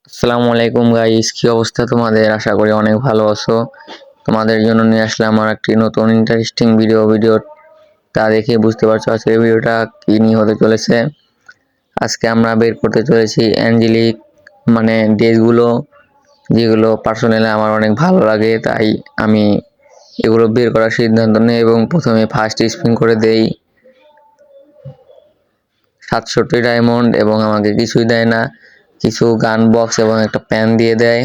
আসসালামু আলাইকুম গাইস, কি অবস্থা তোমাদের? আশা করি অনেক ভালো আছো। তোমাদের জন্য নিয়ে আসলাম আমার একটি নতুন ইন্টারেস্টিং ভিডিও তা দেখে বুঝতে পারছো আজকের ভিডিওটা কি নিয়ে হতে চলেছে। আজকে আমরা বের করতে চলেছি অ্যাঞ্জেলিক মানে ড্রেসগুলো, যেগুলো পার্সোনালি আমার অনেক ভালো লাগে, তাই আমি এগুলো বের করার সিদ্ধান্ত নিই এবং প্রথমে ফার্স্ট স্পিন করে দেই 67 ডায়মন্ড এবং আমাকে কিছুই দেয় না, কিছু গান বক্স এবং একটা প্যান দিয়ে দেয়।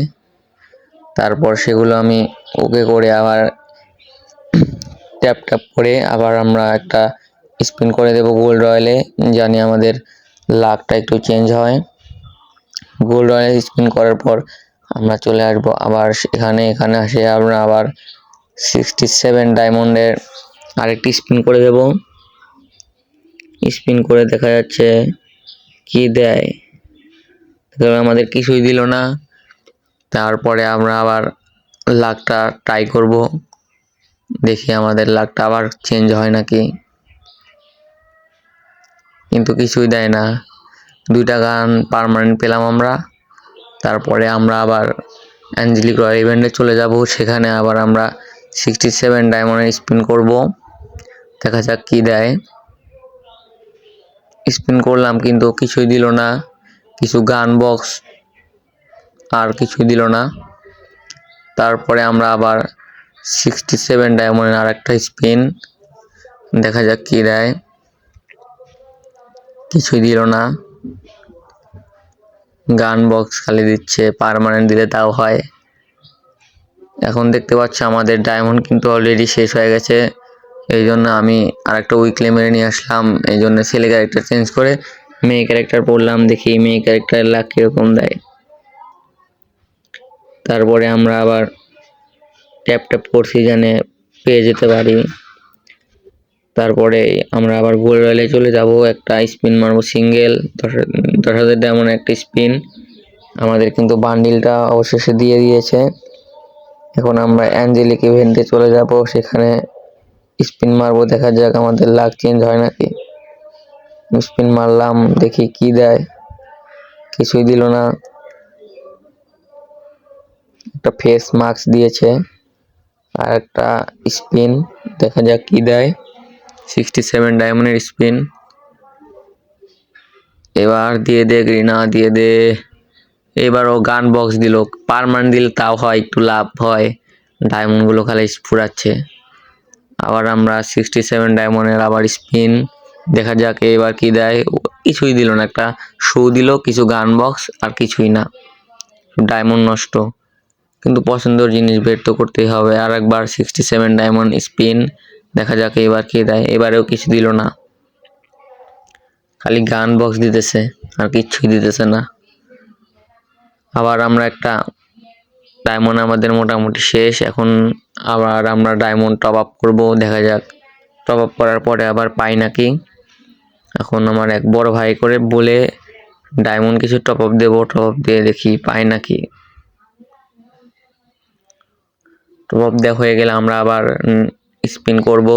তারপর সেগুলো আমি ওকে করে আবার ট্যাপ ট্যাপ করে আবার আমরা একটা স্পিন করে দেব গোল্ড রয়্যালে, জানি আমাদের লাকটা একটু চেঞ্জ হয়। গোল্ড রয়্যালে স্পিন করার পর আমরা চলে আসবো আবার এখানে আসে আমরা আবার 67 ডায়মন্ডের আরেকটি স্পিন করে দেব। স্পিন করে দেখা যাচ্ছে কি দেয়, আমাদের কিছুই দিল না। তারপরে আমরা আবার লাকটা ট্রাই করব, দেখি আমাদের লাকটা আবার চেঞ্জ হয় নাকি, কিন্তু কিছুই দেয় না। 2টা গান পার্মানেন্ট পেলাম আমরা। তারপরে আমরা আবার অ্যাঞ্জেলিক রয়্যাল ইভেন্টে চলে যাব, সেখানে আবার আমরা 67 ডায়মন্ডের স্পিন করব, দেখা যাক কি দেয়। স্পিন করলাম কিন্তু কিছুই দিল না, কিছু গান বক্স আর কিছুই দিল না। তারপরে আমরা আবার 67 ডায়মন্ডের আরেকটা স্পিন, দেখা যাক কি দেয়। কিছুই দিল না, গান বক্স খালি দিচ্ছে, পার্মানেন্ট দিলে তাও হয়। এখন দেখতে পাচ্ছি আমাদের ডায়মন্ড কিন্তু অলরেডি শেষ হয়ে গেছে, এই জন্য আমি আরেকটা উইকলি মেরে নিয়ে আসলাম। এই জন্য ছেলে ক্যারেক্টার চেঞ্জ করে মেয়ে ক্যারেক্টার পড়লাম, দেখি মেয়ে ক্যারেক্টার লাক কিরকম দেয়। তারপরে আমরা আবার ট্যাপ ট্যাপ করছি জানে পেয়ে যেতে পারি। তারপরে আমরা আবার গোল্ড রয়্যালে চলে যাব, একটা স্পিন মারবো সিঙ্গেল 10,000 ডায়মন্ড একটা স্পিন। আমাদের কিন্তু বান্ডিলটা অবশেষে দিয়ে দিয়েছে। এখন আমরা অ্যাঞ্জেলিক ইভেন্টে চলে যাব, সেখানে স্পিন মারবো, দেখা যাক আমাদের লাক চেঞ্জ হয় নাকি। স্পিন মারলাম, দেখি কি দেয়, কিছুই দিল না। একটা ফেস মাস্ক দিয়েছে আর একটা স্পিন, দেখা যাক কি দেয়। 67 ডায়মন্ডের স্পিন, এবার দিয়ে দে গ্রিনা, দিয়ে দে। এবারও গান বক্স দিল, পার্মানেন্ট দিলে তাও হয়, একটু লাভ হয়, ডায়মন্ডগুলো খালি ফুরাচ্ছে। আবার আমরা 67 ডায়মন্ডের আবার স্পিন, দেখা যাক এবার কি দেয়। কিছুই দিল না, একটা শু দিল, কিছু গান বক্স আর কিছুই না, ডায়মন্ড নষ্ট। কিন্তু পছন্দের জিনিস বের তো করতেই হবে। আর একবার 67 ডায়মন্ড স্পিন, দেখা যাক এবার কি দেয়। এবারেও কিছু দিল না, খালি গান বক্স দিতেছে আর কিচ্ছুই দিতেছে না। আবার আমরা একটা ডায়মন্ড আমাদের মোটামুটি শেষ, এখন আবার আমরা ডায়মন্ড টপ আপ করবো, দেখা যাক টপ আপ করার পরে আবার পাই নাকি। এখন আমার এক বড় ভাই করে বলে ডায়মন্ড কিছু টপ আপ দেবো, টপ আপ দিয়ে দেখি পাই নাকি। টপ আপ দেওয়া হয়ে গেলে আমরা আবার স্পিন করব।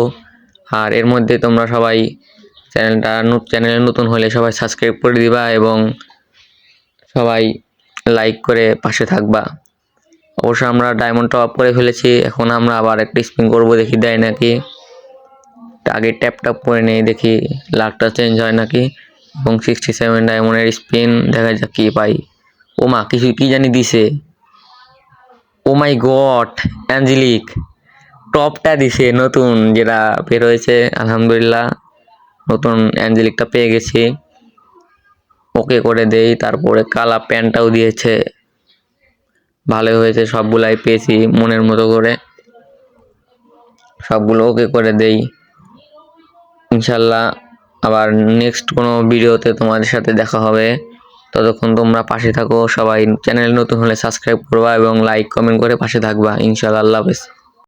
আর এর মধ্যে তোমরা সবাই চ্যানেলে নতুন হলে সবাই সাবস্ক্রাইব করে দিবা এবং সবাই লাইক করে পাশে থাকবা। অবশ্য আমরা ডায়মন্ড টপ আপ করে ফেলেছি, এখন আমরা আবার একটা স্পিন করব, দেখি দেয় নাকি। আগে ট্যাপ ট্যাপ করে নেই, দেখি লাকটা চেঞ্জ হয় নাকি। এবং 67 ডায়মন্ডের স্পিন, দেখা যাক কি পাই। ও মা, কিছু কি জানি দিছে। ও মাই গড, অ্যাঞ্জেলিক টপটা দিছে নতুন যেটা বের হয়েছে। আলহামদুলিল্লাহ, নতুন অ্যাঞ্জেলিকটা পেয়ে গেছি, ওকে করে দেই। তারপরে কালা প্যান্টটাও দিয়েছে, ভালো হয়েছে, সবগুলাই পেয়েছি মনের মতো করে, সবগুলো ওকে করে দেই ইনশাল্লাহ। আবার নেক্সট কোনো ভিডিওতে তোমাদের সাথে দেখা হবে, ততক্ষণ তোমরা পাশে থাকো। সবাই চ্যানেল নতুন হলে সাবস্ক্রাইব করবা এবং লাইক কমেন্ট করে পাশে থাকবা ইনশাল্লাহ। আল্লাহ হাফেজ।